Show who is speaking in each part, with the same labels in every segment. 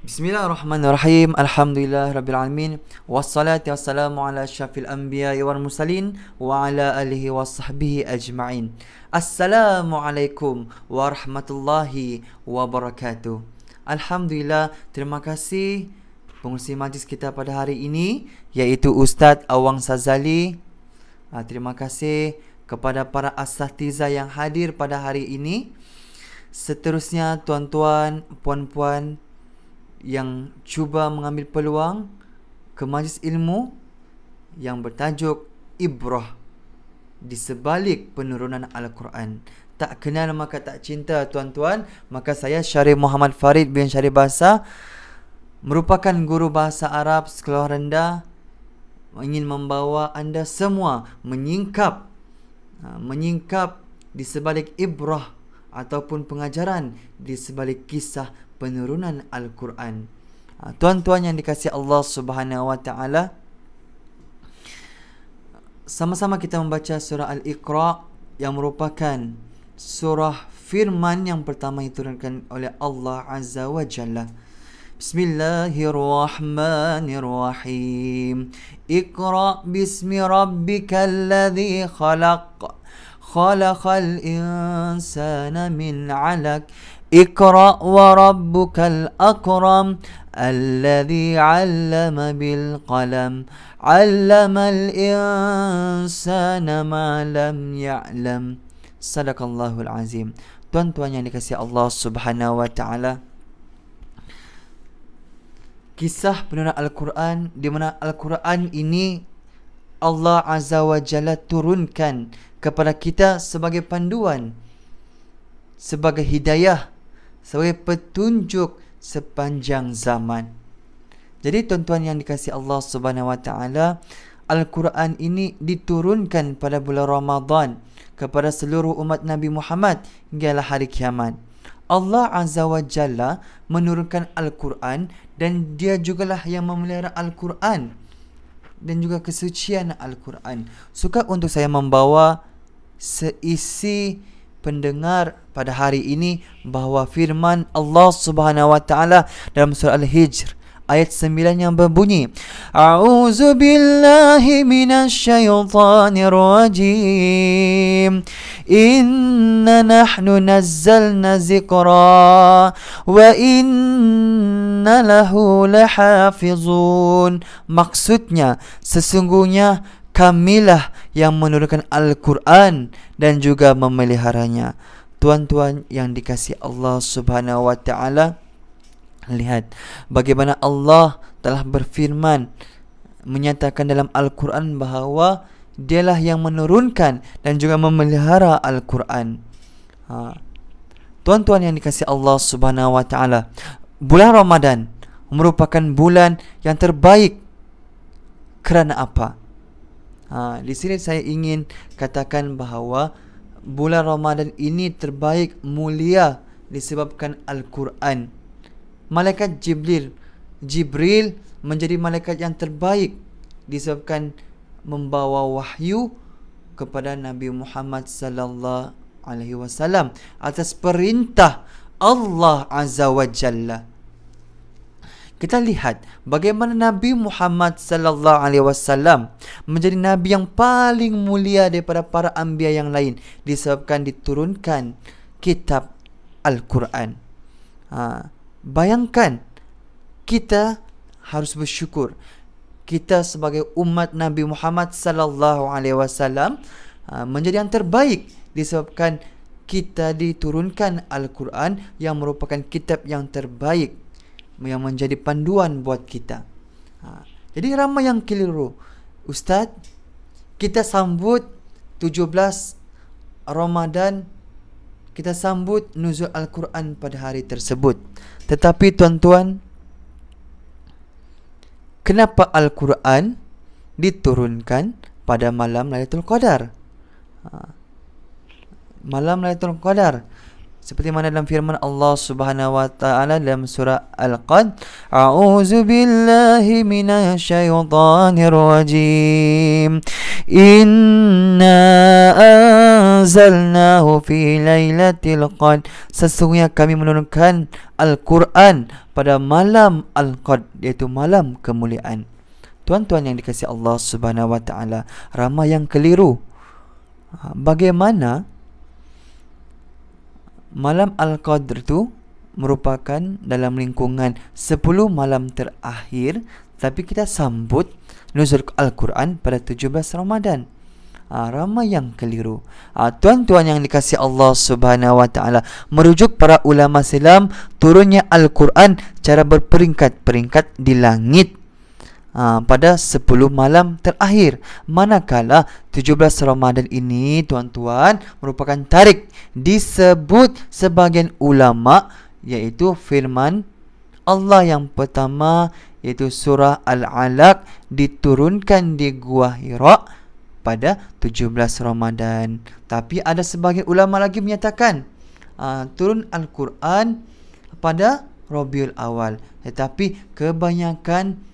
Speaker 1: Bismillahirrahmanirrahim. Alhamdulillah rabbil alamin. Wassalatu wassalamu ala asyrafil anbiya'i wal mursalin wa ala alihi washabbihi ajma'in. Assalamualaikum warahmatullahi wabarakatuh. Alhamdulillah, terima kasih pengurusi majlis kita pada hari ini, iaitu Ustaz Awang Sazali. Terima kasih kepada para asatiza yang hadir pada hari ini. Seterusnya, tuan-tuan, puan-puan yang cuba mengambil peluang ke majlis ilmu yang bertajuk Ibrah di sebalik penurunan Al-Quran. Tak kenal maka tak cinta, tuan-tuan. Maka saya, Syarif Muhammad Farid bin Syarif Bahasa, merupakan guru bahasa Arab sekolah rendah, ingin membawa anda semua menyingkap di sebalik ibrah ataupun pengajaran di sebalik kisah penurunan Al-Quran. Tuan-tuan yang dikasihi Allah Subhanahu wa taala, sama-sama kita membaca surah Al-Iqra yang merupakan surah firman yang pertama diturunkan oleh Allah Azza wa Jalla. Bismillahirrahmanirrahim. Iqra bismi rabbikal ladzi khalaq. Khalaqal insana min 'alaq. Iqra wa rabbukal akram alladhi 'allama bil qalam 'allamal insana ma lam ya'lam. Sadaqallahul azim. Tuan-tuan yang dikasihi Allah Subhanahu wa taala, kisah penurunan Al-Quran, di mana Al-Quran ini Allah Azza wa Jalla turunkan kepada kita sebagai panduan, sebagai hidayah, sebagai petunjuk sepanjang zaman. Jadi tuan-tuan yang dikasihi Allah Subhanahu wa taala, Al-Quran ini diturunkan pada bulan Ramadan kepada seluruh umat Nabi Muhammad hinggalah hari kiamat. Allah Azza wa Jalla menurunkan Al-Quran, dan dia jugalah yang memelihara Al-Quran dan juga kesucian Al-Quran. Suka untuk saya membawa seisi pendengar pada hari ini bahawa firman Allah Subhanahu wa taala dalam surah Al-Hijr ayat 9 yang berbunyi, A'udzu billahi minasyaitonir rajim. Inna nahnu nazzalna zikra wa inna lahu lahafizun. Maksudnya, sesungguhnya kamilah yang menurunkan Al-Quran dan juga memeliharanya. Tuan-tuan yang dikasihi Allah Subhanahu wa taala, lihat bagaimana Allah telah berfirman, menyatakan dalam Al-Quran bahawa dialah yang menurunkan dan juga memelihara Al-Quran. Tuan-tuan yang dikasihi Allah Subhanahu wa taala, bulan Ramadan merupakan bulan yang terbaik. Kerana apa? Di sini saya ingin katakan bahawa bulan Ramadan ini terbaik, mulia disebabkan Al-Quran. Malaikat Jibril menjadi malaikat yang terbaik disebabkan membawa wahyu kepada Nabi Muhammad sallallahu alaihi wasallam atas perintah Allah Azza wa Jalla. Kita lihat bagaimana Nabi Muhammad sallallahu alaihi wasallam menjadi nabi yang paling mulia daripada para anbiya yang lain disebabkan diturunkan kitab Al-Quran. Bayangkan, kita harus bersyukur. Kita sebagai umat Nabi Muhammad sallallahu alaihi wasallam menjadi yang terbaik disebabkan kita diturunkan Al-Quran yang merupakan kitab yang terbaik, yang menjadi panduan buat kita. Jadi ramai yang keliru. Ustaz, kita sambut 17 Ramadan, kita sambut nuzul Al-Quran pada hari tersebut. Tetapi tuan-tuan, kenapa Al-Quran diturunkan pada malam Lailatul Qadar? Malam Lailatul Qadar, seperti mana dalam firman Allah Subhanahu wa taala dalam surah Al-Qad, A'udzu billahi minasyaitonir rajim. Inna anzalnahu fi lailatul qadr. Sesungguhnya kami menurunkan Al-Quran pada malam Al-Qadr, iaitu malam kemuliaan. Tuan-tuan yang dikasihi Allah Subhanahu wa taala, ramai yang keliru. Bagaimana malam Al-Qadr itu merupakan dalam lingkungan 10 malam terakhir, tapi kita sambut nuzul Al-Quran pada 17 Ramadan. Ramai yang keliru. Tuan-tuan yang dikasihi Allah Subhanahu wa taala, merujuk para ulama silam, turunnya Al-Quran cara berperingkat-peringkat di langit pada 10 malam terakhir. Manakala 17 Ramadan ini, tuan-tuan, merupakan tarik disebut sebagian ulama, iaitu firman Allah yang pertama, iaitu surah Al-Alaq, diturunkan di Gua Hira pada 17 Ramadan. Tapi ada sebagian ulama lagi menyatakan turun Al-Quran pada Rabiul Awal. Tetapi kebanyakan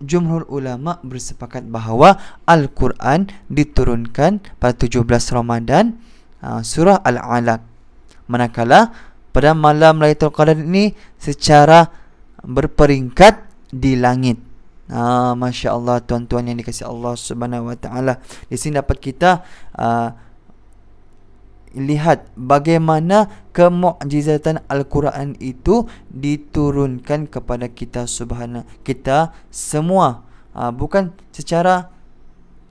Speaker 1: jumhur ulama bersepakat bahawa Al-Quran diturunkan pada 17 Ramadan, surah Al-Alaq. Manakala pada malam Lailatul Qadar ini secara berperingkat di langit. Masya Allah, tuan-tuan yang dikasihi Allah Subhanahu wa taala. Di sini dapat kita lihat bagaimana kemukjizatan Al-Quran itu diturunkan kepada kita semua, bukan secara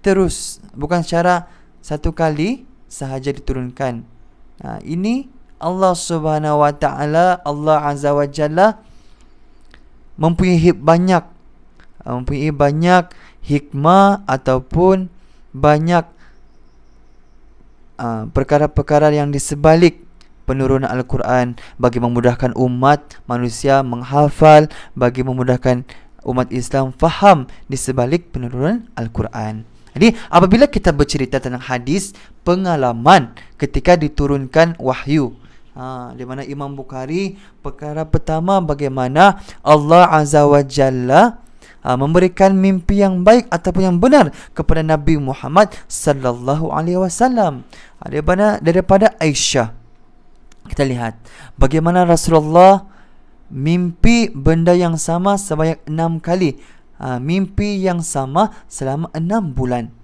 Speaker 1: terus, bukan secara satu kali sahaja diturunkan. Ini Allah Subhanahu wa taala, Allah Azza wa Jalla mempunyai banyak hikmah ataupun banyak perkara-perkara yang di sebalik penurunan Al-Quran, bagi memudahkan umat manusia menghafal, bagi memudahkan umat Islam faham di sebalik penurunan Al-Quran. Jadi apabila kita bercerita tentang hadis pengalaman ketika diturunkan wahyu, di mana Imam Bukhari, perkara pertama bagaimana Allah Azza wa Jalla memberikan mimpi yang baik ataupun yang benar kepada Nabi Muhammad sallallahu alaihi wasallam. Daripada Aisyah, kita lihat bagaimana Rasulullah mimpi benda yang sama sebanyak 6 kali. Mimpi yang sama selama 6 bulan.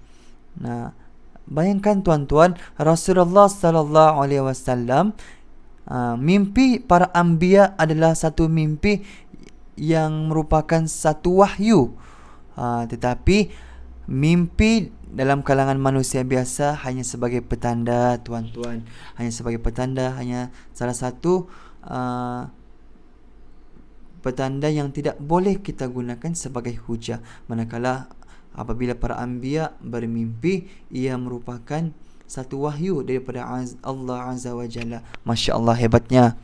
Speaker 1: Bayangkan tuan-tuan, Rasulullah sallallahu alaihi wasallam, mimpi para anbiya adalah satu mimpi yang merupakan satu wahyu, tetapi mimpi dalam kalangan manusia biasa hanya sebagai petanda, tuan-tuan, hanya sebagai petanda, hanya salah satu petanda yang tidak boleh kita gunakan sebagai hujah. Manakala apabila para anbiya bermimpi, ia merupakan satu wahyu daripada Allah Azza wa Jalla. Masya Allah, hebatnya.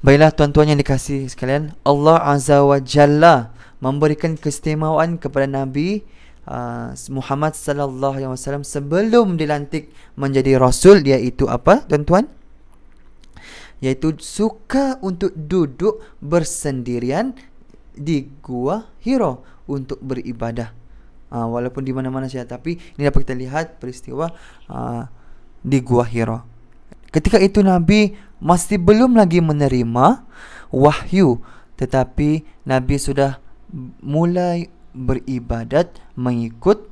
Speaker 1: Baiklah tuan-tuan yang dikasihi sekalian, Allah Azza wa Jalla memberikan keistimewaan kepada Nabi Muhammad sallallahu alaihi wasallam sebelum dilantik menjadi rasul, iaitu apa tuan-tuan? Iaitu suka untuk duduk bersendirian di Gua Hira untuk beribadah. Walaupun di mana-mana saja, tapi ini dapat kita lihat peristiwa di Gua Hira. Ketika itu Nabi masih belum lagi menerima wahyu, tetapi Nabi sudah mulai beribadat mengikut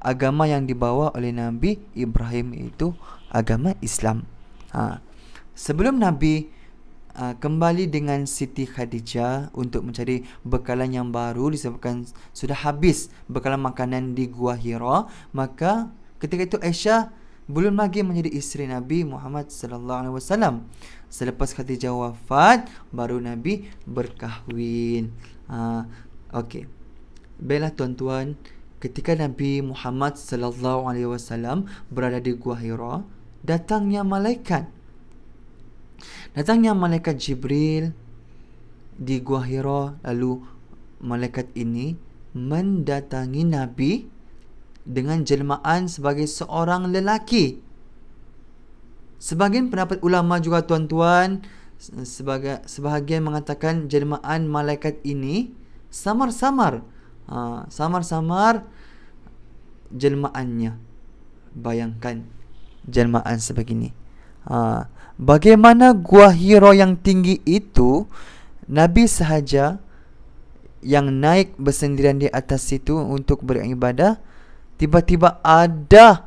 Speaker 1: agama yang dibawa oleh Nabi Ibrahim, iaitu agama Islam. Sebelum Nabi kembali dengan Siti Khadijah untuk mencari bekalan yang baru, disebabkan sudah habis bekalan makanan di Gua Hira, maka ketika itu Aisyah belum lagi menjadi isteri Nabi Muhammad sallallahu alaihi wasallam. Selepas Khadijah wafat, baru Nabi berkahwin. Okey. Baiklah tuan-tuan, ketika Nabi Muhammad sallallahu alaihi wasallam berada di Gua Hira, datangnya malaikat Jibril di Gua Hira. Lalu malaikat ini mendatangi Nabi dengan jelmaan sebagai seorang lelaki. Sebahagian pendapat ulama juga tuan-tuan, sebahagian mengatakan jelmaan malaikat ini samar-samar jelmaannya. Bayangkan jelmaan sebegini. Bagaimana Gua Hira yang tinggi itu, Nabi sahaja yang naik bersendirian di atas situ untuk beribadah, tiba-tiba ada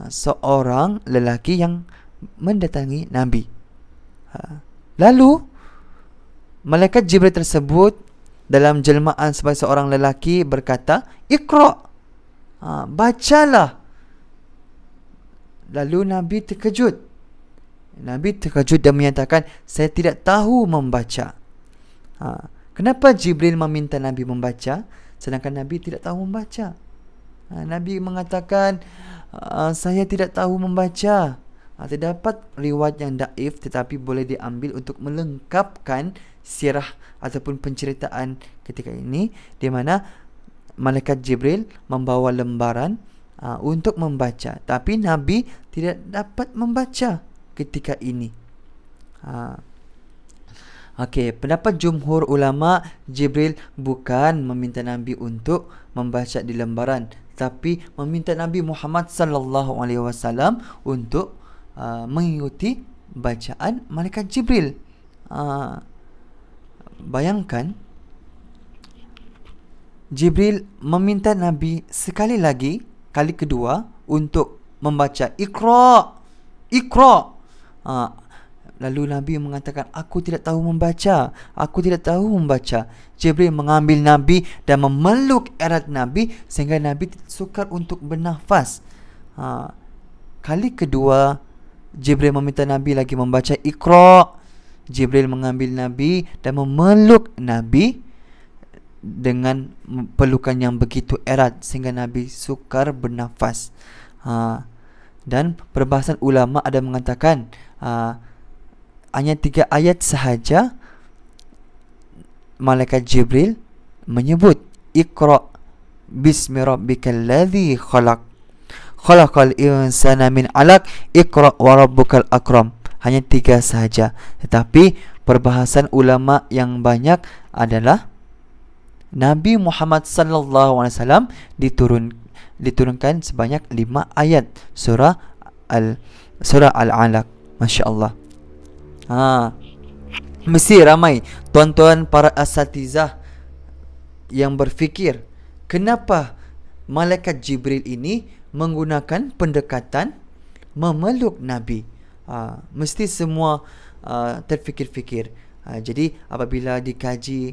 Speaker 1: seorang lelaki yang mendatangi Nabi. Lalu malaikat Jibril tersebut dalam jelmaan sebagai seorang lelaki berkata, "Iqra." Bacalah. Lalu Nabi terkejut. Dan menyatakan, "Saya tidak tahu membaca." Kenapa Jibril meminta Nabi membaca sedangkan Nabi tidak tahu membaca? Nabi mengatakan, "Saya tidak tahu membaca." Terdapat riwayat yang daif tetapi boleh diambil untuk melengkapkan sirah ataupun penceritaan ketika ini, di mana malaikat Jibril membawa lembaran untuk membaca, tapi Nabi tidak dapat membaca ketika ini. Pendapat jumhur ulama, Jibril bukan meminta Nabi untuk membaca di lembaran, tapi meminta Nabi Muhammad sallallahu alaihi wasallam untuk mengikuti bacaan malaikat Jibril. Bayangkan, Jibril meminta Nabi sekali lagi, kali kedua, untuk membaca Iqra. Lalu Nabi mengatakan, "Aku tidak tahu membaca. Jibril mengambil Nabi dan memeluk erat Nabi sehingga Nabi sukar untuk bernafas. Kali kedua, Jibril meminta Nabi lagi membaca Iqra. Jibril mengambil Nabi dan memeluk Nabi dengan pelukan yang begitu erat sehingga Nabi sukar bernafas. Dan perbahasan ulama ada mengatakan hanya 3 ayat sahaja malaikat Jibril menyebut Iqra bismi rabbikal ladzi khalaqal insana min 'alaq Iqra wa rabbukal akram. Hanya 3 sahaja. Tetapi perbahasan ulama yang banyak adalah Nabi Muhammad sallallahu alaihi wasallam diturunkan sebanyak 5 ayat surah Al-Alaq. Masya-Allah. Mesti ramai tuan-tuan para asatizah yang berfikir, kenapa malaikat Jibril ini menggunakan pendekatan memeluk Nabi? Mesti semua terfikir-fikir. Jadi apabila dikaji,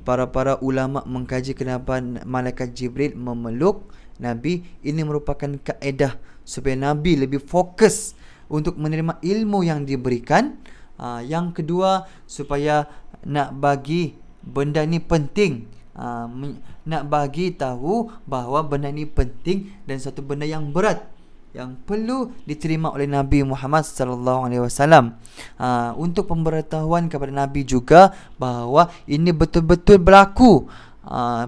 Speaker 1: para ulama mengkaji kenapa malaikat Jibril memeluk Nabi, ini merupakan kaedah supaya Nabi lebih fokus untuk menerima ilmu yang diberikan. Yang kedua, supaya nak bagi benda ni penting, nak bagi tahu bahawa benda ni penting dan satu benda yang berat yang perlu diterima oleh Nabi Muhammad sallallahu alaihi wasallam. Untuk pemberitahuan kepada Nabi juga bahawa ini betul-betul berlaku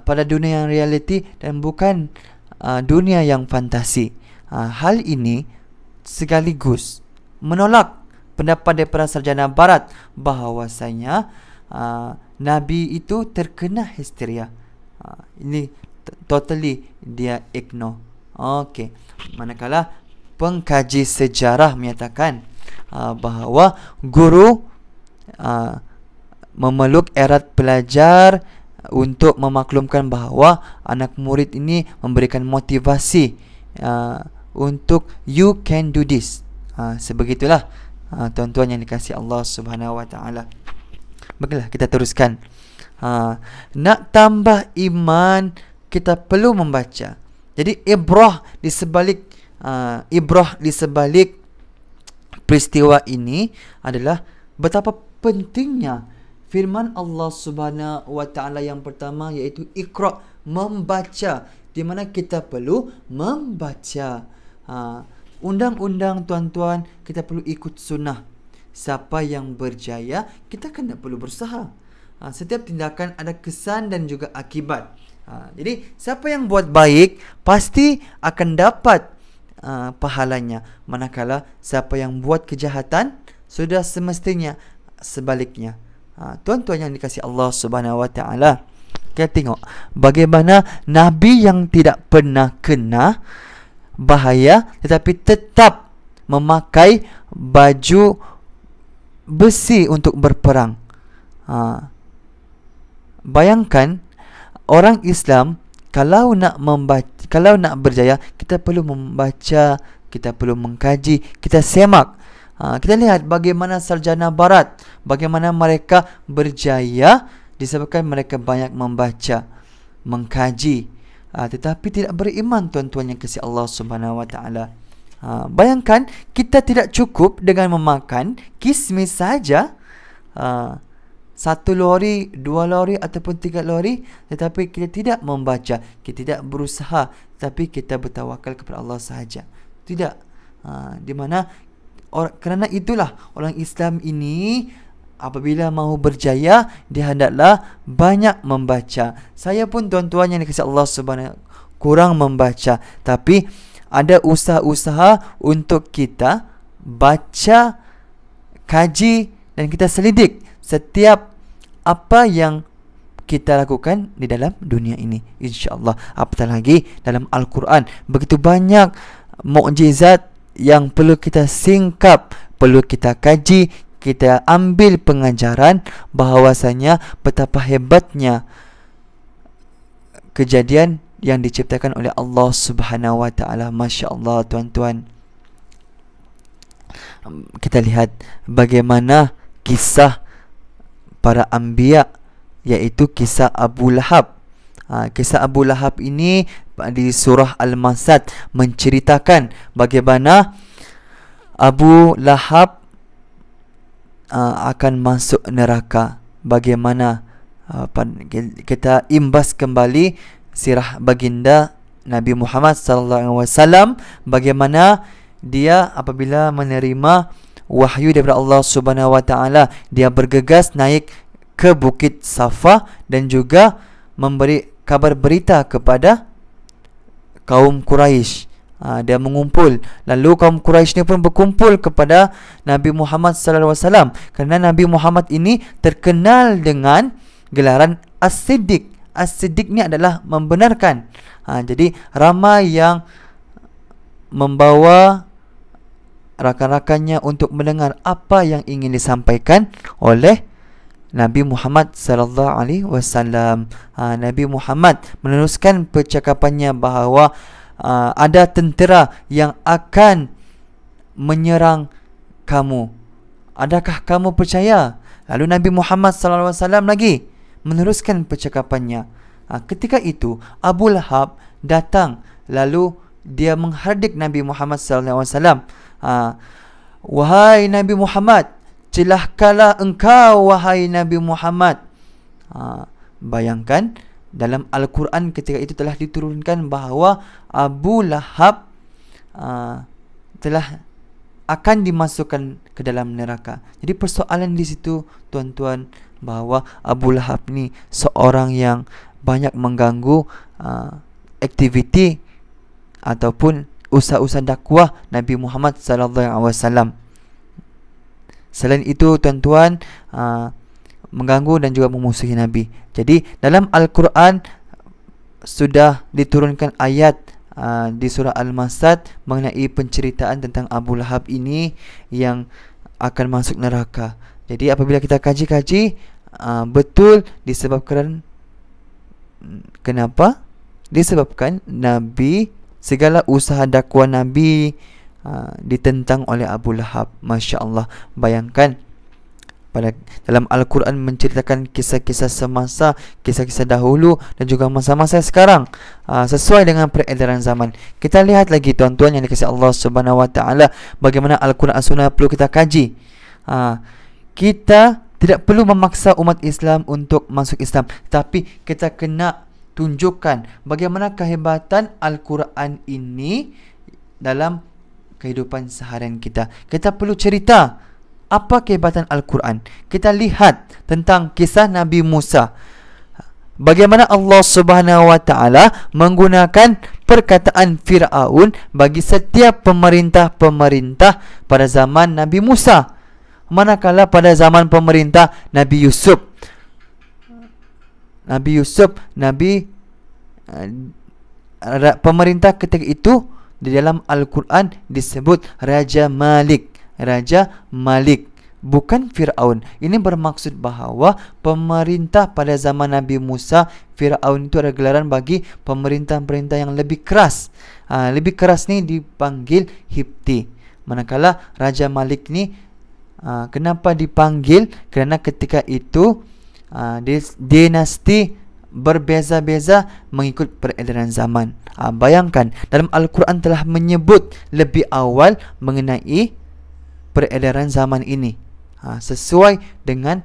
Speaker 1: pada dunia yang realiti dan bukan dunia yang fantasi. Hal ini sekaligus menolak pendapat daripada sarjana barat bahawasanya Nabi itu terkena histeria. Ini totally dia ignore. Manakala pengkaji sejarah menyatakan bahawa guru memeluk erat pelajar untuk memaklumkan bahawa anak murid ini memberikan motivasi untuk you can do this. Sebegitulah tuan-tuan yang dikasihi Allah Subhanahu wa taala. Baiklah, kita teruskan. Nak tambah iman, kita perlu membaca. Jadi ibrah di sebalik peristiwa ini adalah betapa pentingnya firman Allah Subhanahu wa taala yang pertama, iaitu Iqra, membaca, di mana kita perlu membaca. Undang-undang tuan-tuan, kita perlu ikut sunnah. Siapa yang berjaya, kita kena perlu berusaha. Setiap tindakan ada kesan dan juga akibat. Jadi siapa yang buat baik pasti akan dapat pahalanya. Manakala siapa yang buat kejahatan, sudah semestinya sebaliknya. Tuan-tuan yang dikasihi Allah Subhanahu wa taala, Kita tengok bagaimana Nabi yang tidak pernah kena bahaya tetapi tetap memakai baju besi untuk berperang. Bayangkan orang Islam kalau nak berjaya, kita perlu membaca, kita perlu mengkaji, kita semak. Kita lihat bagaimana sarjana barat, bagaimana mereka berjaya disebabkan mereka banyak membaca, mengkaji, tetapi tidak beriman, tuan-tuan yang kasih Allah Subhanahu wa taala. Bayangkan kita tidak cukup dengan memakan kismis saja, 1 lori, 2 lori ataupun 3 lori, tetapi kita tidak membaca, kita tidak berusaha, tapi kita bertawakal kepada Allah sahaja. Tidak. Di mana kerana itulah orang Islam ini apabila mahu berjaya, dia hendaklah banyak membaca. Saya pun, tuan-tuan yang dikasihi Allah Subhanahu, kurang membaca, tapi ada usaha-usaha untuk kita baca, kaji, dan kita selidik setiap apa yang kita lakukan di dalam dunia ini, insya-Allah. Apatah lagi dalam Al-Quran, begitu banyak mukjizat yang perlu kita singkap, perlu kita kaji, kita ambil pengajaran bahawasanya betapa hebatnya kejadian yang diciptakan oleh Allah Subhanahu wa taala. Masya-Allah, tuan-tuan. Kita lihat bagaimana kisah para anbiya, yaitu kisah Abu Lahab. Kisah Abu Lahab ini di surah Al-Masad menceritakan bagaimana Abu Lahab akan masuk neraka. Bagaimana kita imbas kembali sirah baginda Nabi Muhammad sallallahu alaihi wasallam, bagaimana dia apabila menerima wahyu daripada Allah Subhanahu wa taala, dia bergegas naik ke Bukit Safa dan juga memberi kabar berita kepada kaum Quraisy. Dia mengumpul, lalu kaum Quraisy ni pun berkumpul kepada Nabi Muhammad sallallahu alaihi wasallam, kerana Nabi Muhammad ini terkenal dengan gelaran As-Siddiq. As-Siddiq ni adalah membenarkan. Jadi ramai yang membawa rakan-rakannya untuk mendengar apa yang ingin disampaikan oleh Nabi Muhammad sallallahu alaihi wasallam. Nabi Muhammad meneruskan percakapannya bahawa ada tentera yang akan menyerang kamu. Adakah kamu percaya? Lalu Nabi Muhammad sallallahu alaihi wasallam lagi meneruskan percakapannya. Ketika itu Abu Lahab datang, lalu dia menghardik Nabi Muhammad sallallahu alaihi wasallam. Wahai Nabi Muhammad, celakalah engkau wahai Nabi Muhammad. Bayangkan dalam Al-Quran ketika itu telah diturunkan bahawa Abu Lahab telah akan dimasukkan ke dalam neraka. Jadi persoalan di situ, tuan-tuan, bahawa Abu Lahab ni seorang yang banyak mengganggu aktiviti ataupun usaha-usaha dakwah Nabi Muhammad sallallahu alaihi wasallam. Selain itu, tuan-tuan, mengganggu dan juga memusuhi Nabi. Jadi dalam Al-Quran sudah diturunkan ayat di surah Al-Masad mengenai penceritaan tentang Abu Lahab ini yang akan masuk neraka. Jadi apabila kita kaji-kaji, betul disebabkan, kenapa? Disebabkan Nabi, segala usaha dakwah Nabi ditentang oleh Abu Lahab. Masya Allah. Bayangkan dalam Al-Quran menceritakan kisah-kisah semasa, kisah-kisah dahulu dan juga masa-masa sekarang, sesuai dengan peredaran zaman. Kita lihat lagi, tuan-tuan yang dikasihi Allah Subhanahu wa taala, bagaimana Al-Quran As-Sunnah perlu kita kaji. Kita tidak perlu memaksa umat Islam untuk masuk Islam, tapi kita kena tunjukkan bagaimana kehebatan Al-Quran ini dalam kehidupan seharian kita. Kita perlu cerita apa kehebatan Al-Quran. Kita lihat tentang kisah Nabi Musa, bagaimana Allah Subhanahu wa taala menggunakan perkataan Firaun bagi setiap pemerintah-pemerintah pada zaman Nabi Musa. Manakala pada zaman pemerintah Nabi Yusuf, Nabi Yusuf, pemerintah ketika itu di dalam Al-Quran disebut Raja Malik. Raja Malik, bukan Fir'aun. Ini bermaksud bahawa pemerintah pada zaman Nabi Musa, Fir'aun itu adalah gelaran bagi pemerintah-pemerintah yang lebih keras. Lebih keras ni dipanggil Hipti. Manakala Raja Malik ni, kenapa dipanggil? Kerana ketika itu dinasti berbeza-beza mengikut peredaran zaman. Bayangkan, dalam Al-Quran telah menyebut lebih awal mengenai peredaran zaman ini, sesuai dengan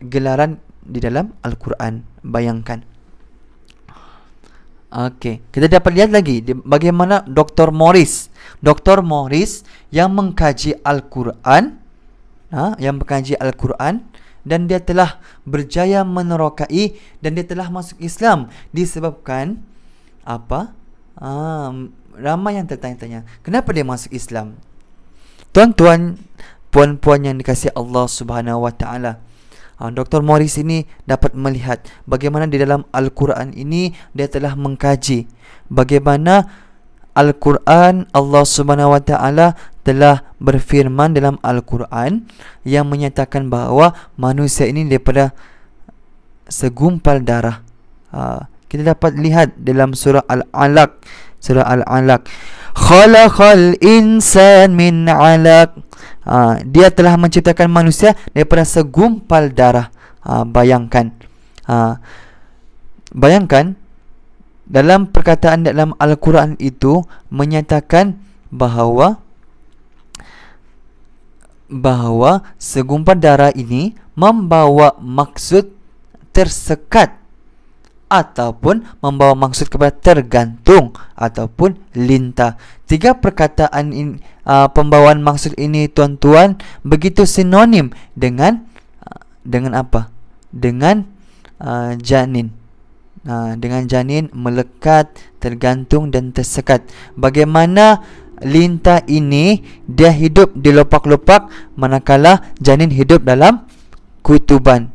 Speaker 1: gelaran di dalam Al-Quran. Bayangkan. Okey, kita dapat lihat lagi bagaimana Dr. Morris yang mengkaji Al-Quran, yang mengkaji Al-Quran, dan dia telah berjaya menerokai dan dia telah masuk Islam disebabkan apa? Ramai yang tertanya-tanya, kenapa dia masuk Islam? Tuan-tuan, puan-puan yang dikasihi Allah Subhanahu wa taala, Dr. Morris ini dapat melihat bagaimana di dalam Al-Quran ini dia telah mengkaji bagaimana Al-Quran, Allah Subhanahu wa taala telah berfirman dalam Al-Quran yang menyatakan bahawa manusia ini daripada segumpal darah. Kita dapat lihat dalam surah Al-Alaq, khalaqal insan min 'alaq. Dia telah menciptakan manusia daripada segumpal darah. Bayangkan dalam perkataan dalam Al-Quran itu menyatakan bahawa segumpal darah ini membawa maksud tersekat ataupun membawa maksud kepada tergantung ataupun lintah. Tiga perkataan ini, pembawaan maksud ini tuan-tuan begitu sinonim dengan apa? Dengan janin. Dengan janin, melekat, tergantung dan tersekat. Bagaimana lintah ini dia hidup di lopak-lopak, manakala janin hidup dalam kutuban,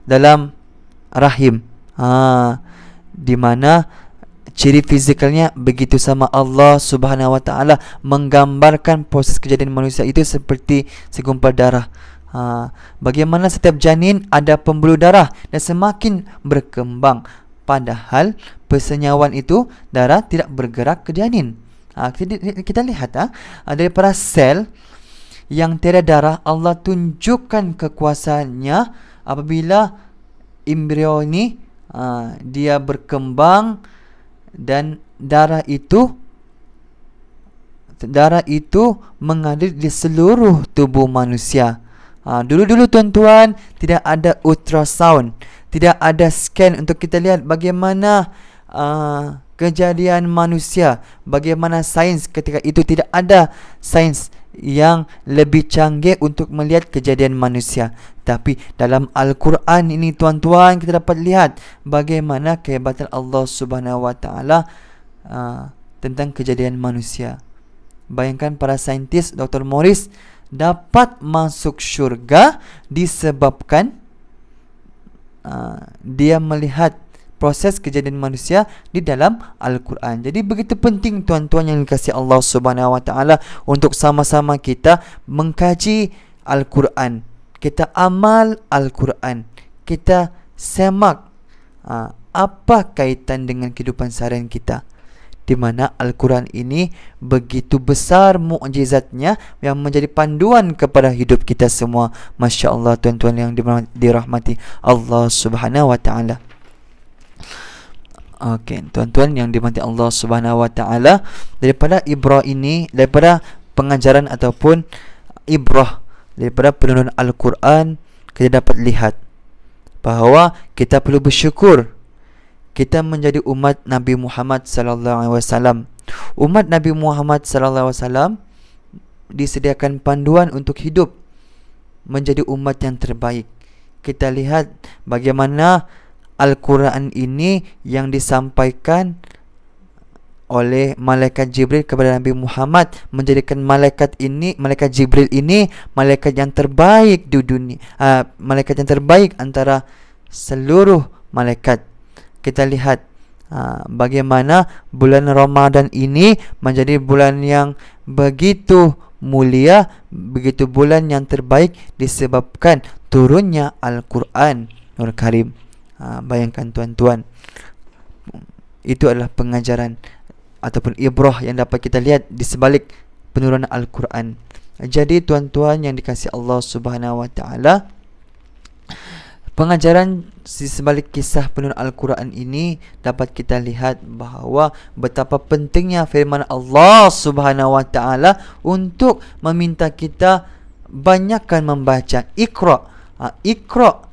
Speaker 1: dalam rahim. Di mana ciri fizikalnya begitu sama. Allah Subhanahu wa taala menggambarkan proses kejadian manusia itu seperti segumpal darah. Bagaimana setiap janin ada pembuluh darah dan semakin berkembang, padahal persenyawan itu darah tidak bergerak ke janin. Kita lihat daripada sel yang tiada darah, Allah tunjukkan kekuasaannya apabila embrio ini dia berkembang dan darah itu mengalir di seluruh tubuh manusia. Dulu-dulu tuan-tuan tidak ada ultrasound, tidak ada scan untuk kita lihat bagaimana kejadian manusia, bagaimana sains ketika itu. Tidak ada sains yang lebih canggih untuk melihat kejadian manusia. Tapi dalam Al-Quran ini tuan-tuan, kita dapat lihat bagaimana kehebatan Allah Subhanahu wa taala tentang kejadian manusia. Bayangkan para saintis, Dr. Morris dapat masuk syurga disebabkan dia melihat proses kejadian manusia di dalam Al-Quran. Jadi begitu penting tuan-tuan yang dikasihi Allah Subhanahu wa taala untuk sama-sama kita mengkaji Al-Quran. Kita amal Al-Quran. Kita semak apa kaitan dengan kehidupan seharian kita, di mana Al-Quran ini begitu besar mukjizatnya yang menjadi panduan kepada hidup kita semua. Masya Allah tuan-tuan yang dirahmati Allah Subhanahu wa taala. Okey, tuan-tuan yang dirahmati Allah Subhanahu wa taala, daripada ibrah ini, daripada pengajaran ataupun ibrah daripada penurunan Al-Quran, kita dapat lihat bahawa kita perlu bersyukur kita menjadi umat Nabi Muhammad sallallahu alaihi wasallam. Umat Nabi Muhammad sallallahu alaihi wasallam disediakan panduan untuk hidup menjadi umat yang terbaik. Kita lihat bagaimana Al-Quran ini yang disampaikan oleh malaikat Jibril kepada Nabi Muhammad menjadikan malaikat Jibril ini malaikat yang terbaik di dunia, malaikat yang terbaik antara seluruh malaikat. Kita lihat bagaimana bulan Ramadan ini menjadi bulan yang begitu mulia, begitu bulan yang terbaik disebabkan turunnya Al-Quran Nur Karim. Bayangkan tuan-tuan, itu adalah pengajaran ataupun ibrah yang dapat kita lihat di sebalik penurunan Al-Quran. Jadi tuan-tuan yang dikasihi Allah Subhanahu wa taala, pengajaran di sebalik kisah penurunan Al-Quran ini dapat kita lihat bahawa betapa pentingnya firman Allah Subhanahu wa taala untuk meminta kita banyakkan membaca. Iqra, Iqra,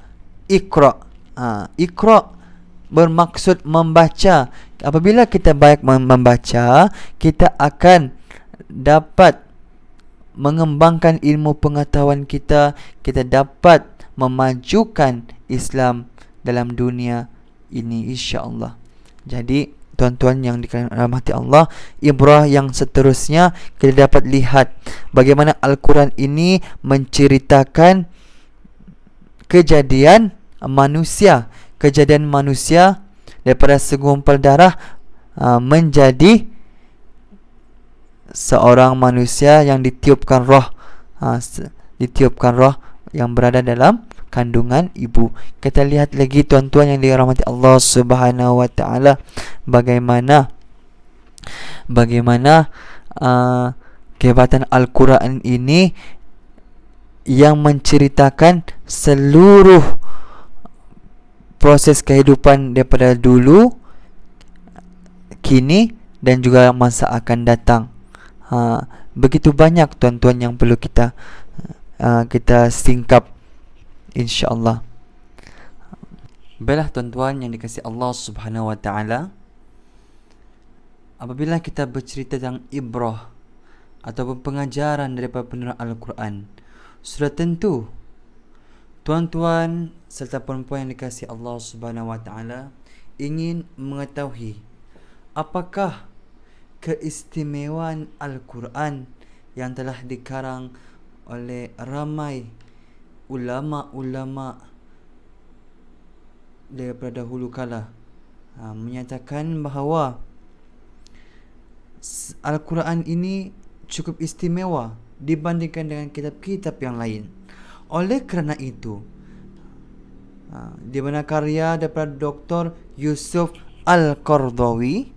Speaker 1: Iqra. Iqra bermaksud membaca. Apabila kita banyak membaca, kita akan dapat mengembangkan ilmu pengetahuan kita. Kita dapat memajukan Islam dalam dunia ini, insya-Allah. Jadi tuan-tuan yang dirahmati Allah, ibrah yang seterusnya kita dapat lihat bagaimana Al-Quran ini menceritakan kejadian manusia daripada segumpal darah menjadi seorang manusia yang ditiupkan roh, yang berada dalam kandungan ibu. Kita lihat lagi tuan-tuan yang dirahmati Allah Subhanahu wa taala, bagaimana kehebatan Al-Quran ini yang menceritakan seluruh proses kehidupan daripada dulu, kini dan juga masa akan datang. Begitu banyak tuan-tuan yang perlu kita singkap, insya-Allah. Baiklah tuan-tuan yang dikasihi Allah Subhanahu wa taala, apabila kita bercerita tentang ibrah ataupun pengajaran daripada penurunan Al-Quran, sudah tentu tuan-tuan serta puan-puan yang dikasihi Allah Subhanahu wa taala ingin mengetahui apakah keistimewaan Al-Quran yang telah dikarang oleh ramai ulama-ulama daripada dahulu kala, menyatakan bahawa Al-Quran ini cukup istimewa dibandingkan dengan kitab-kitab yang lain. Oleh kerana itu, di mana karya daripada Dr. Yusuf Al-Qaradawi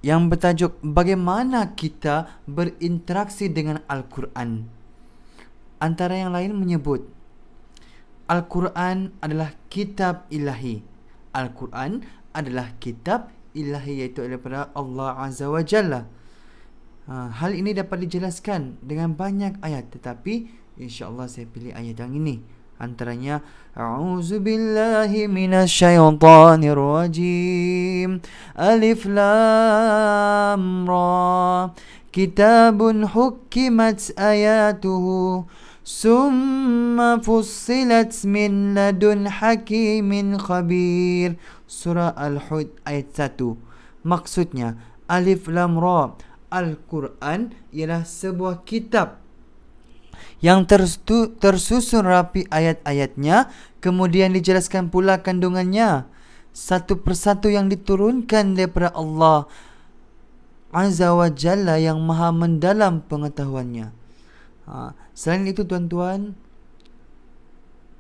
Speaker 1: yang bertajuk Bagaimana Kita Berinteraksi dengan Al-Quran, antara yang lain menyebut Al-Quran adalah kitab ilahi. Al-Quran adalah kitab ilahi, iaitu daripada Allah Azza wa Jalla. Hal ini dapat dijelaskan dengan banyak ayat, tetapi insya-Allah saya pilih ayat yang ini. Antaranya, A'udzubillahi minasyaitonir rajim. Alif Lam Ra. Kitabun hukkimat ayatuhu summa fussilat min ladun hakimin khabir. Surah Al-Hud ayat 1. Maksudnya, Alif Lam Ra, Al-Quran ialah sebuah kitab yang tersusun rapi ayat-ayatnya, kemudian dijelaskan pula kandungannya satu persatu yang diturunkan daripada Allah Azza wa Jalla yang maha mendalam pengetahuannya. Selain itu tuan-tuan,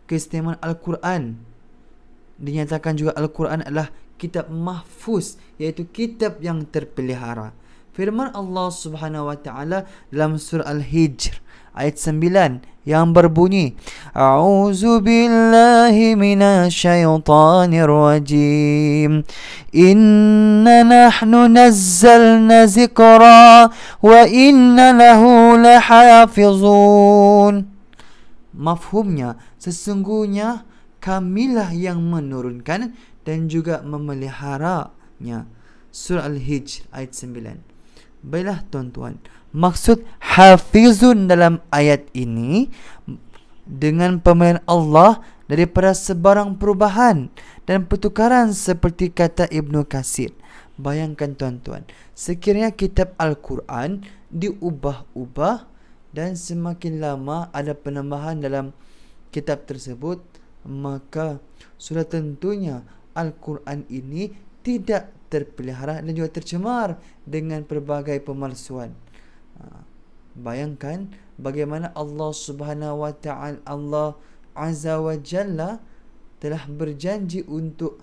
Speaker 1: keistimewaan Al-Quran dinyatakan juga Al-Quran adalah kitab mahfuz, iaitu kitab yang terpelihara. Firman Allah Subhanahu wa taala dalam surah Al-Hijr ayat 9 yang berbunyi, A'udzu billahi minasyaitonir rajim. Inna nahnu nazzalna zikra wa inna lahu lahafizun. Mafhumnya, sesungguhnya kamilah yang menurunkan dan juga memeliharanya. Surah Al-Hijr ayat 9. Baiklah tuan-tuan, maksud hafizun dalam ayat ini dengan pemeliharaan Allah daripada sebarang perubahan dan pertukaran, seperti kata Ibnu Katsir. Bayangkan tuan-tuan, sekiranya kitab Al-Quran diubah-ubah dan semakin lama ada penambahan dalam kitab tersebut, maka sudah tentunya Al-Quran ini tidak terpelihara dan juga tercemar dengan pelbagai pemalsuan. Bayangkan bagaimana Allah Subhanahu wa Ta'ala, Allah Azza wa Jalla telah berjanji untuk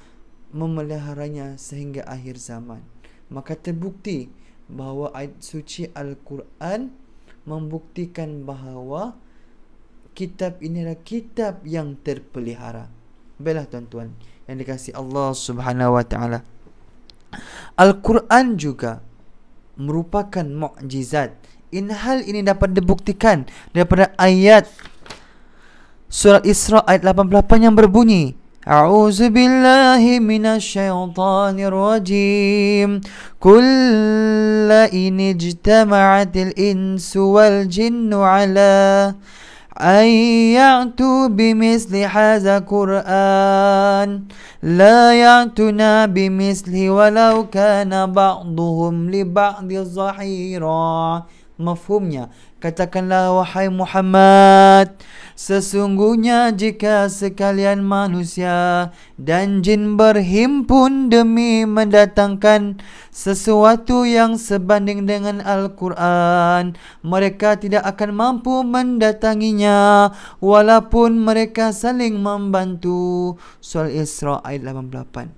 Speaker 1: memeliharanya sehingga akhir zaman. Maka terbukti bahawa ayat suci Al-Quran membuktikan bahawa kitab ini adalah kitab yang terpelihara. Baiklah tuan-tuan yang dikasihi Allah Subhanahu wa Ta'ala, Al-Quran juga merupakan mukjizat. Hal ini dapat dibuktikan daripada ayat Surat Isra ayat 88 yang berbunyi, A'udzu billahi minasyaitonir rajim. Kulla in ijtama'atil insu wal jinnu ala an ya'tu bimithli hadza Qur'an la ya'tuna bimithli walau kana ba'duhum li ba'di zahira. Mafhumnya, katakanlah wahai Muhammad, sesungguhnya jika sekalian manusia dan jin berhimpun demi mendatangkan sesuatu yang sebanding dengan Al-Quran, mereka tidak akan mampu mendatanginya walaupun mereka saling membantu. Surah Isra ayat 88.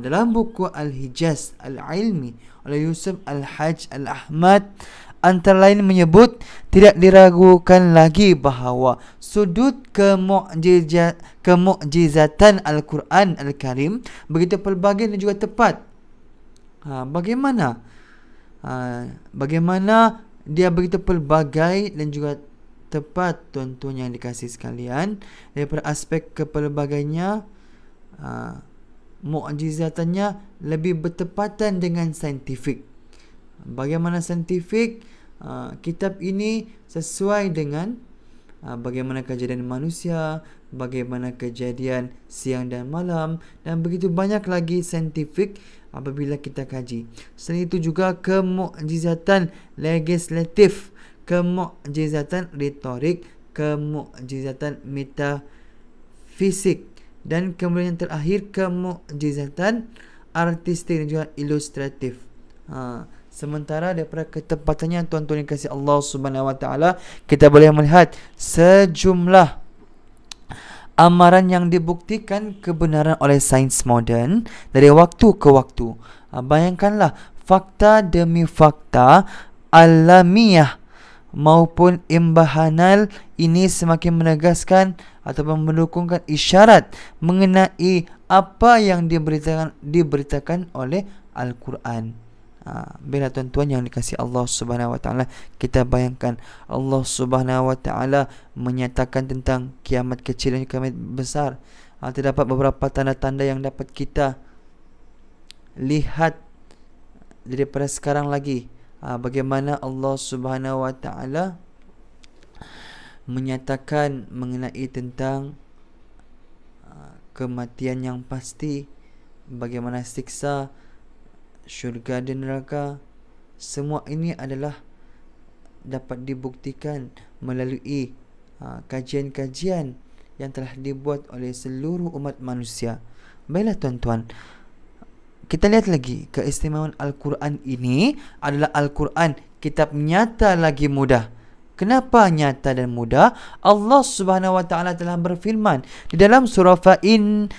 Speaker 1: Dalam buku Al-Hijaz Al-Ilmi oleh Yusuf Al-Hajj Al-Ahmad antara lain menyebut tidak diragukan lagi bahawa sudut kemukjizatan Al-Quran Al-Karim begitu pelbagai dan juga tepat. Bagaimana dia begitu pelbagai dan juga tepat tuan-tuan yang dikasihi sekalian. Daripada aspek kepelbagainya, mukjizatannya lebih bertepatan dengan saintifik. Bagaimana saintifik? Kitab ini sesuai dengan bagaimana kejadian manusia, bagaimana kejadian siang dan malam, dan begitu banyak lagi saintifik apabila kita kaji. Selain itu juga kemukjizatan legislatif, kemukjizatan retorik, kemukjizatan metafisik, dan kemudian yang terakhir kemukjizatan artistik dan juga ilustratif. Sementara daripada ketepatannya tuan-tuan yang kasih Allah Subhanahu wa Ta'ala, kita boleh melihat sejumlah amaran yang dibuktikan kebenaran oleh sains moden dari waktu ke waktu. Bayangkanlah, fakta demi fakta alamiah maupun imbahanal ini semakin menegaskan ataupun mendukungkan isyarat mengenai apa yang diberitakan oleh Al-Quran. Bila tuan-tuan yang dikasihi Allah Subhanahu wa Ta'ala, kita bayangkan Allah Subhanahu wa Ta'ala menyatakan tentang kiamat kecil dan kiamat besar. Terdapat beberapa tanda-tanda yang dapat kita lihat daripada sekarang lagi. Bagaimana Allah Subhanahu wa Ta'ala menyatakan mengenai tentang kematian yang pasti, bagaimana siksa syurga dan neraka. Semua ini adalah dapat dibuktikan melalui kajian-kajian yang telah dibuat oleh seluruh umat manusia. Baiklah tuan-tuan, kita lihat lagi keistimewaan Al-Quran ini adalah Al-Quran kitab nyata lagi mudah. Kenapa nyata dan mudah? Allah Subhanahu wa Ta'ala telah berfirman di dalam surah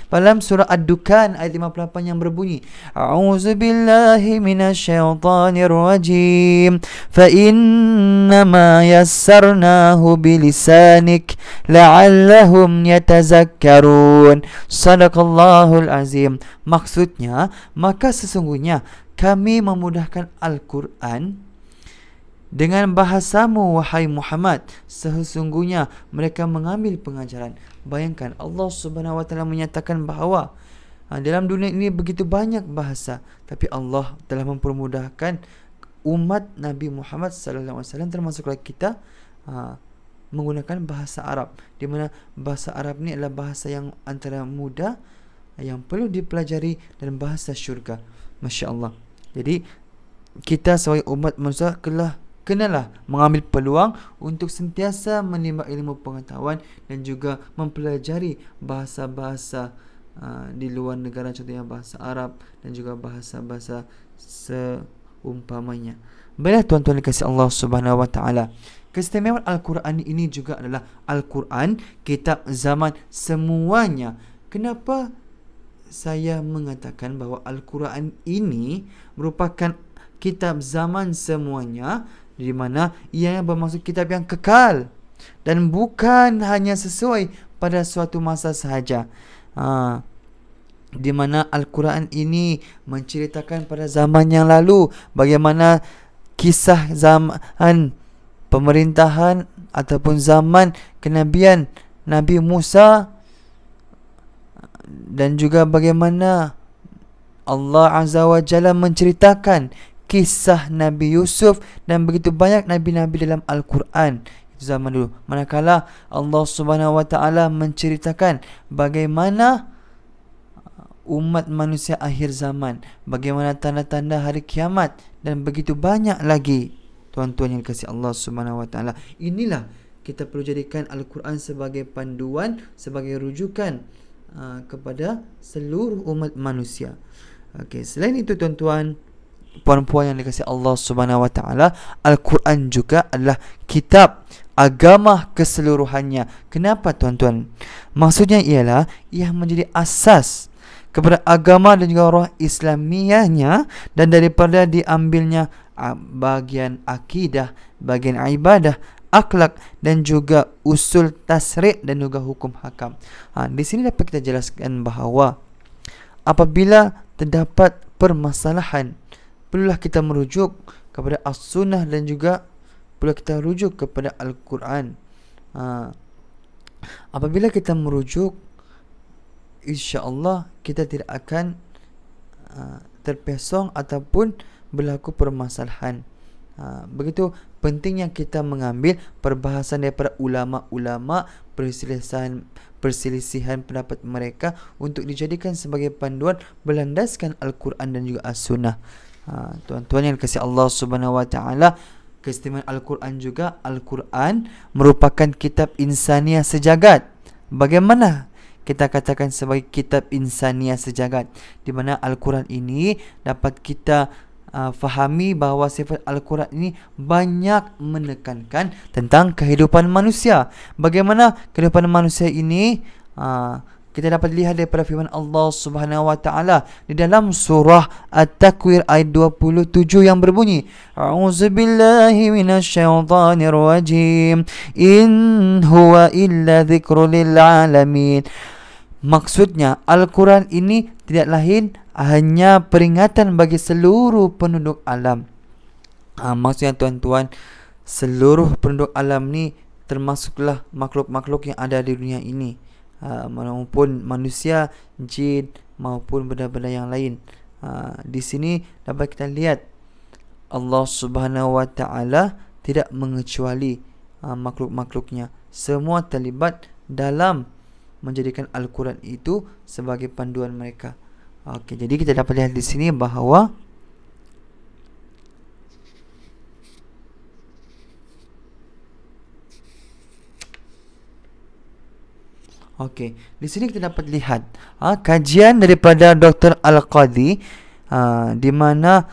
Speaker 1: dalam surah Ad-Dukhan ayat 58 yang berbunyi, A'udzu billahi minasyaitonir rajim fa innama yassarnahu bilisanik la'allahum yatazakkarun. Sadaqallahul azim. Maksudnya, maka sesungguhnya kami memudahkan Al-Quran dengan bahasamu wahai Muhammad, sesungguhnya mereka mengambil pengajaran. Bayangkan, Allah Subhanahu wa Ta'ala menyatakan bahawa dalam dunia ini begitu banyak bahasa, tapi Allah telah mempermudahkan umat Nabi Muhammad sallallahu alaihi wasallam, termasuklah kita, menggunakan bahasa Arab, di mana bahasa Arab ini adalah bahasa yang antara mudah, yang perlu dipelajari, dan bahasa syurga. Masya Allah. Jadi kita sebagai umat manusia kenalah mengambil peluang untuk sentiasa menimba ilmu pengetahuan dan juga mempelajari bahasa-bahasa di luar negara, contohnya bahasa Arab dan juga bahasa-bahasa seumpamanya. Baiklah tuan-tuan dikasihi Allah Subhanahu wa taala. Keistimewaan Al-Quran ini juga adalah Al-Quran kitab zaman semuanya. Kenapa saya mengatakan bahawa Al-Quran ini merupakan kitab zaman semuanya, di mana ia bermaksud kitab yang kekal dan bukan hanya sesuai pada suatu masa sahaja. Di mana Al-Quran ini menceritakan pada zaman yang lalu bagaimana kisah zaman pemerintahan ataupun zaman kenabian Nabi Musa, dan juga bagaimana Allah Azza wa Jalla menceritakan kisah Nabi Yusuf dan begitu banyak nabi-nabi dalam Al-Quran itu zaman dulu. Manakala Allah Subhanahu wa taala menceritakan bagaimana umat manusia akhir zaman, bagaimana tanda-tanda hari kiamat dan begitu banyak lagi. Tuan-tuan yang dikasihi Allah Subhanahu wa taala, inilah kita perlu jadikan Al-Quran sebagai panduan, sebagai rujukan kepada seluruh umat manusia. Okey, selain itu tuan-tuan, puan-puan yang dikasihi Allah Subhanahu wa taala, Al-Quran juga adalah kitab agama keseluruhannya. Kenapa tuan-tuan? Maksudnya ialah ia menjadi asas kepada agama dan juga roh Islamiahnya, dan daripada diambilnya bagian akidah, bagian ibadah, akhlak dan juga usul tasri' dan juga hukum hakam. Di sini dapat kita jelaskan bahawa apabila terdapat permasalahan, perlulah kita merujuk kepada as-sunnah dan juga perlu kita rujuk kepada Al-Quran. Apabila kita merujuk, insya-Allah kita tidak akan terpesong ataupun berlaku permasalahan. Begitu pentingnya kita mengambil perbahasan daripada ulama-ulama, perselisihan pendapat mereka untuk dijadikan sebagai panduan berlandaskan Al-Quran dan juga As-Sunnah. Tuan-tuan yang dikasihi Allah Subhanahu wa taala, keistimewaan Al-Quran juga, Al-Quran merupakan kitab insaniah sejagat. Bagaimana kita katakan sebagai kitab insaniah sejagat? Di mana Al-Quran ini dapat kita fahami bahawa sifat Al-Quran ini banyak menekankan tentang kehidupan manusia. Bagaimana kehidupan manusia ini kita dapat lihat daripada firman Allah Subhanahu wa taala di dalam surah At-Takwir ayat 27 yang berbunyi, A'udzubillahi minasyaitonir rajim, in huwa illa dzikrul lil alamin. Maksudnya Al-Quran ini tidak lain hanya peringatan bagi seluruh penduduk alam. Maksudnya tuan-tuan, seluruh penduduk alam ni termasuklah makhluk-makhluk yang ada di dunia ini, maupun manusia, jin maupun benda-benda yang lain. Di sini dapat kita lihat Allah Subhanahu wa taala tidak mengecuali makhluk-makhluknya. Semua terlibat dalam menjadikan Al-Quran itu sebagai panduan mereka. Okey, jadi kita dapat lihat di sini bahawa di sini kita dapat lihat kajian daripada Dr. Al-Qadhi, di mana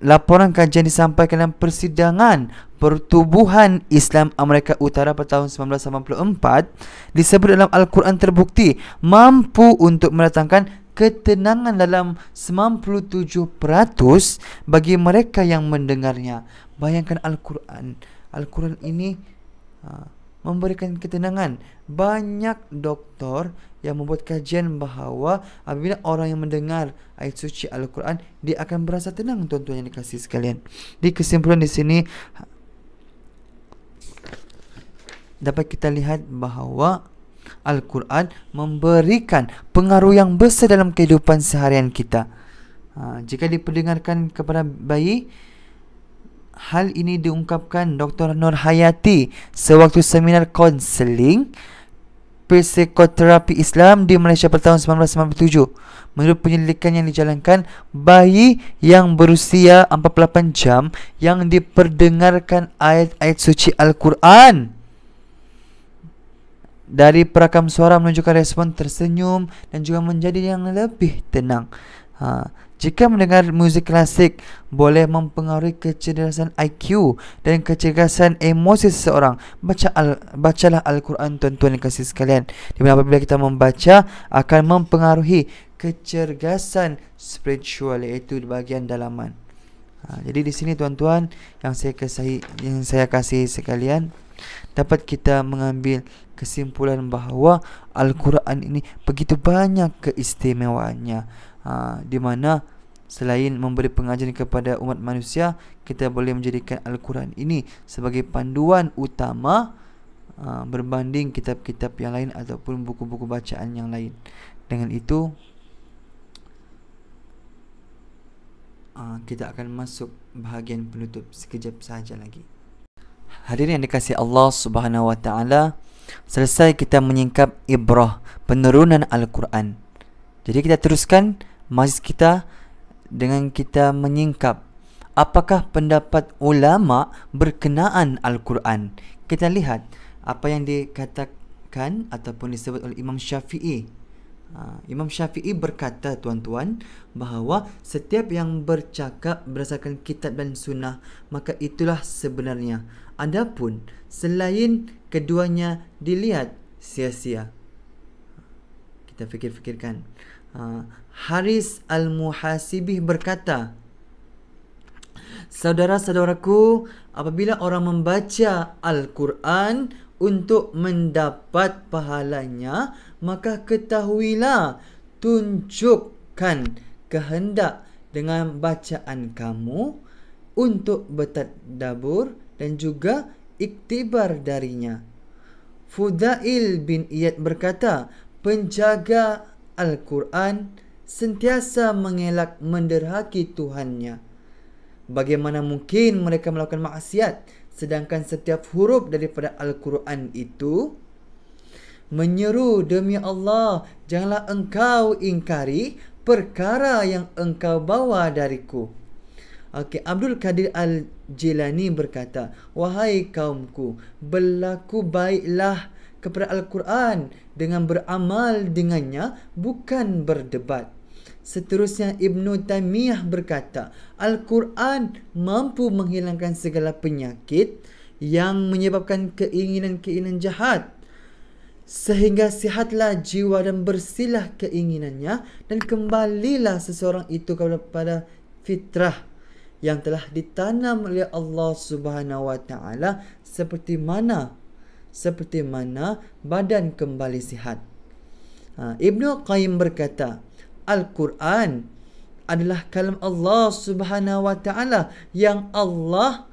Speaker 1: laporan kajian disampaikan dalam persidangan Pertubuhan Islam Amerika Utara pada tahun 1984, disebut dalam Al-Quran terbukti mampu untuk mendatangkan ketenangan dalam 97% bagi mereka yang mendengarnya. Bayangkan Al-Quran ini memberikan ketenangan. Banyak doktor yang membuat kajian bahawa apabila orang yang mendengar ayat suci Al-Quran, dia akan berasa tenang. Tuan-tuan yang dikasihi sekalian, di kesimpulan di sini dapat kita lihat bahawa Al-Quran memberikan pengaruh yang besar dalam kehidupan seharian kita. Jika diperdengarkan kepada bayi, hal ini diungkapkan Dr. Nur Hayati sewaktu seminar konseling psikoterapi Islam di Malaysia pada tahun 1997. Menurut penyelidikan yang dijalankan, bayi yang berusia 48 jam yang diperdengarkan ayat-ayat suci Al-Quran dari perakam suara menunjukkan respon tersenyum dan juga menjadi yang lebih tenang. Jika mendengar muzik klasik boleh mempengaruhi kecerdasan IQ dan kecerdasan emosi seseorang, bacalah Al-Quran, tuan-tuan dan kasih sekalian. Di mana apabila kita membaca akan mempengaruhi kecerdasan spiritual, iaitu di bahagian dalaman. Jadi di sini tuan-tuan yang saya kasih sekalian, dapat kita mengambil kesimpulan bahawa Al-Quran ini begitu banyak keistimewaannya, di mana selain memberi pengajaran kepada umat manusia, kita boleh menjadikan Al-Quran ini sebagai panduan utama berbanding kitab-kitab yang lain ataupun buku-buku bacaan yang lain. Dengan itu kita akan masuk bahagian penutup sekejap saja lagi. Hadirin yang dikasihi Allah Subhanahu wa taala, selesai kita menyingkap ibrah penurunan Al-Quran. Jadi kita teruskan majlis kita dengan kita menyingkap apakah pendapat ulama berkenaan Al-Quran. Kita lihat apa yang dikatakan ataupun disebut oleh Imam Syafi'i. Imam Syafi'i berkata, tuan-tuan, bahawa setiap yang bercakap berdasarkan kitab dan sunnah, maka itulah sebenarnya. Adapun selain keduanya dilihat, sia-sia. Kita fikir-fikirkan. Haris Al-Muhasibih berkata, saudara-saudaraku, apabila orang membaca Al-Quran untuk mendapat pahalanya, maka ketahuilah, tunjukkan kehendak dengan bacaan kamu untuk bertadabbur dan juga iktibar darinya. Fudail bin Iyad berkata, penjaga Al-Quran sentiasa mengelak menderhaki Tuhannya. Bagaimana mungkin mereka melakukan maksiat, sedangkan setiap huruf daripada Al-Quran itu menyeru, demi Allah, janganlah engkau ingkari perkara yang engkau bawa dariku. Abdul Qadir Al-Jilani berkata, wahai kaumku, berlaku baiklah kepada Al-Quran dengan beramal dengannya, bukan berdebat. Seterusnya Ibnu Taimiyah berkata, Al-Quran mampu menghilangkan segala penyakit yang menyebabkan keinginan-keinginan jahat, sehingga sihatlah jiwa dan bersihlah keinginannya, dan kembalilah seseorang itu kepada fitrah yang telah ditanam oleh Allah Subhanahu wa taala, seperti mana badan kembali sihat. Ibnu Qayyim berkata, Al-Quran adalah kalam Allah Subhanahu wa taala yang Allah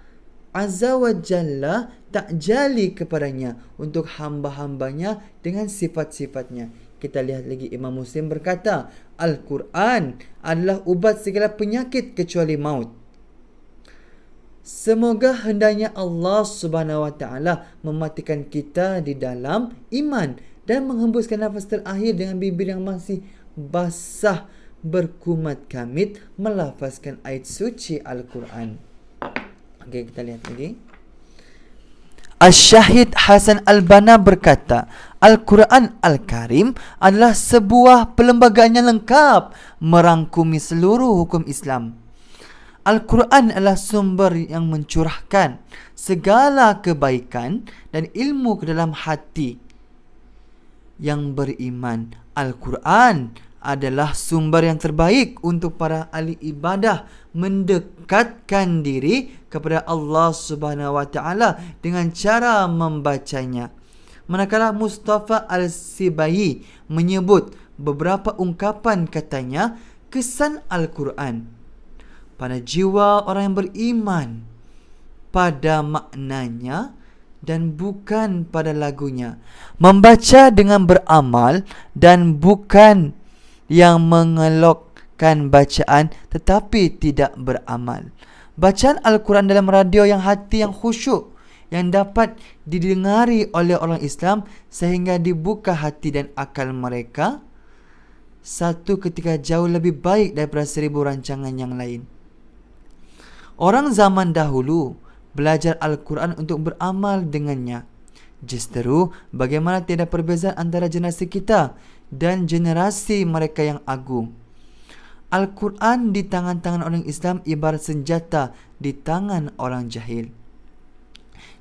Speaker 1: Azza wa Jalla takjali kepadanya untuk hamba-hambanya dengan sifat-sifatnya. Kita lihat lagi, Imam Muslim berkata, Al-Quran adalah ubat segala penyakit kecuali maut. Semoga hendaknya Allah Subhanahu wa taala mematikan kita di dalam iman dan menghembuskan nafas terakhir dengan bibir yang masih basah berkumat kamit melafazkan ayat suci Al-Quran. Okey, kita lihat lagi. Asy-Syahid Hasan Al-Banna berkata, Al-Quran Al-Karim adalah sebuah perlembagaan yang lengkap merangkumi seluruh hukum Islam. Al-Quran adalah sumber yang mencurahkan segala kebaikan dan ilmu ke dalam hati yang beriman. Al-Quran adalah sumber yang terbaik untuk para ahli ibadah mendekatkan diri kepada Allah Subhanahu wa taala dengan cara membacanya. Manakala Mustafa Al-Sibai menyebut beberapa ungkapan, katanya, kesan Al-Quran pada jiwa orang yang beriman pada maknanya dan bukan pada lagunya. Membaca dengan beramal dan bukan yang mengelokkan bacaan tetapi tidak beramal. Bacaan Al-Quran dalam radio yang hati yang khusyuk, yang dapat didengari oleh orang Islam sehingga dibuka hati dan akal mereka, satu ketika jauh lebih baik daripada 1000 rancangan yang lain. Orang zaman dahulu belajar Al-Quran untuk beramal dengannya. Justeru, bagaimana tiada perbezaan antara generasi kita dan generasi mereka yang agung. Al-Quran di tangan-tangan orang Islam ibarat senjata di tangan orang jahil.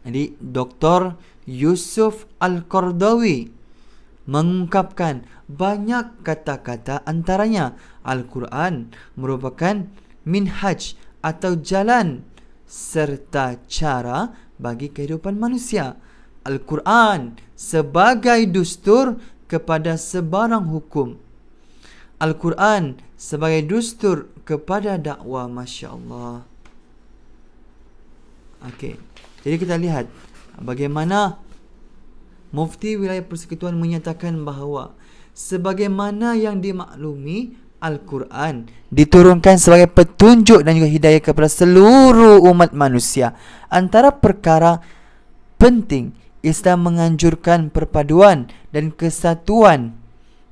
Speaker 1: Jadi, Dr. Yusuf Al-Qardawi mengungkapkan banyak kata-kata, antaranya Al-Quran merupakan minhaj atau jalan serta cara bagi kehidupan manusia. Al-Quran sebagai dustur kepada sebarang hukum. Al-Quran sebagai dustur kepada dakwah. Masya Allah. Okey. Jadi kita lihat bagaimana Mufti Wilayah Persekutuan menyatakan bahawa sebagaimana yang dimaklumi, Al-Quran diturunkan sebagai petunjuk dan juga hidayah kepada seluruh umat manusia. Antara perkara penting, Islam menganjurkan perpaduan dan kesatuan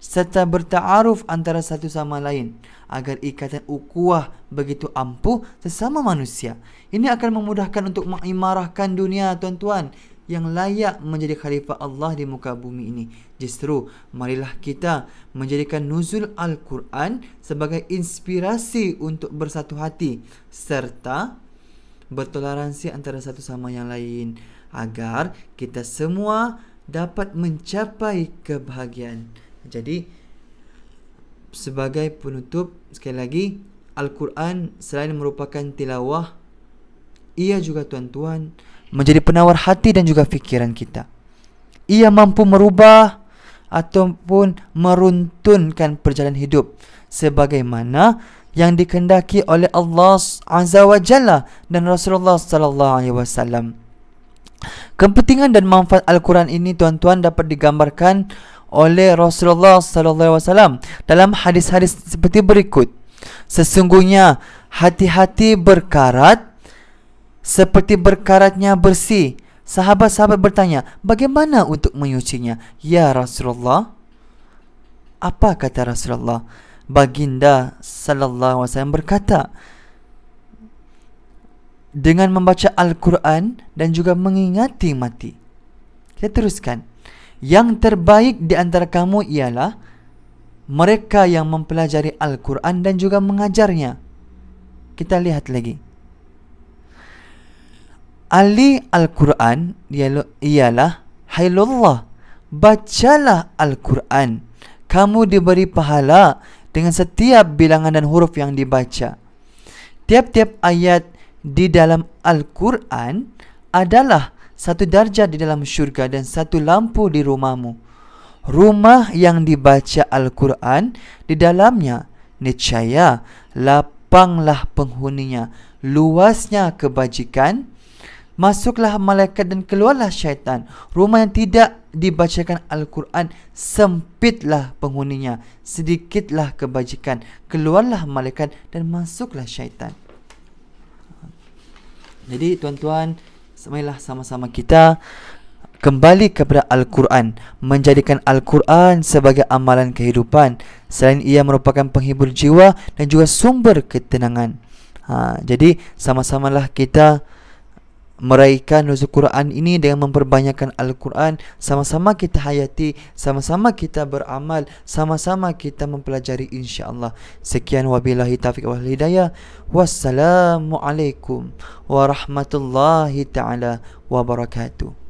Speaker 1: serta bertaaruf antara satu sama lain agar ikatan ukhuwah begitu ampuh sesama manusia. Ini akan memudahkan untuk mengimarahkan dunia, tuan-tuan, yang layak menjadi khalifah Allah di muka bumi ini. Justru, marilah kita menjadikan nuzul Al-Quran sebagai inspirasi untuk bersatu hati serta bertoleransi antara satu sama yang lain, agar kita semua dapat mencapai kebahagiaan. Jadi, sebagai penutup, sekali lagi, Al-Quran selain merupakan tilawah, ia juga, tuan-tuan, menjadi penawar hati dan juga fikiran kita. Ia mampu merubah ataupun meruntunkan perjalanan hidup sebagaimana yang dikehendaki oleh Allah Azza wa Jalla dan Rasulullah sallallahu alaihi wasallam. Kepentingan dan manfaat Al-Quran ini, tuan-tuan, dapat digambarkan oleh Rasulullah sallallahu alaihi wasallam dalam hadis-hadis seperti berikut. Sesungguhnya hati-hati berkarat seperti berkaratnya bersih. Sahabat-sahabat bertanya, bagaimana untuk menyucinya? Ya Rasulullah. Apa kata Rasulullah? Baginda sallallahu alaihi wasallam berkata, dengan membaca Al-Quran dan juga mengingati mati. Kita teruskan. Yang terbaik di antara kamu ialah mereka yang mempelajari Al-Quran dan juga mengajarnya. Kita lihat lagi. Ali Al-Quran ialah hailullah. Bacalah Al-Quran. Kamu diberi pahala dengan setiap bilangan dan huruf yang dibaca. Tiap-tiap ayat di dalam Al-Quran adalah satu darjah di dalam syurga dan satu lampu di rumahmu. Rumah yang dibaca Al-Quran di dalamnya, niscaya lapanglah penghuninya, luasnya kebajikan, masuklah malaikat dan keluarlah syaitan. Rumah yang tidak dibacakan Al-Quran, sempitlah penghuninya, sedikitlah kebajikan, keluarlah malaikat dan masuklah syaitan. Jadi, tuan-tuan, marilah sama-sama kita kembali kepada Al-Quran, menjadikan Al-Quran sebagai amalan kehidupan. Selain ia merupakan penghibur jiwa dan juga sumber ketenangan. Jadi, sama-samalah kita meraihkan nuzul Quran ini dengan memperbanyakkan Al-Quran. Sama-sama kita hayati, sama-sama kita beramal, sama-sama kita mempelajari, insya-Allah. Sekian, wabillahi taufiq wal hidayah. Wassalamualaikum warahmatullahi taala wabarakatuh.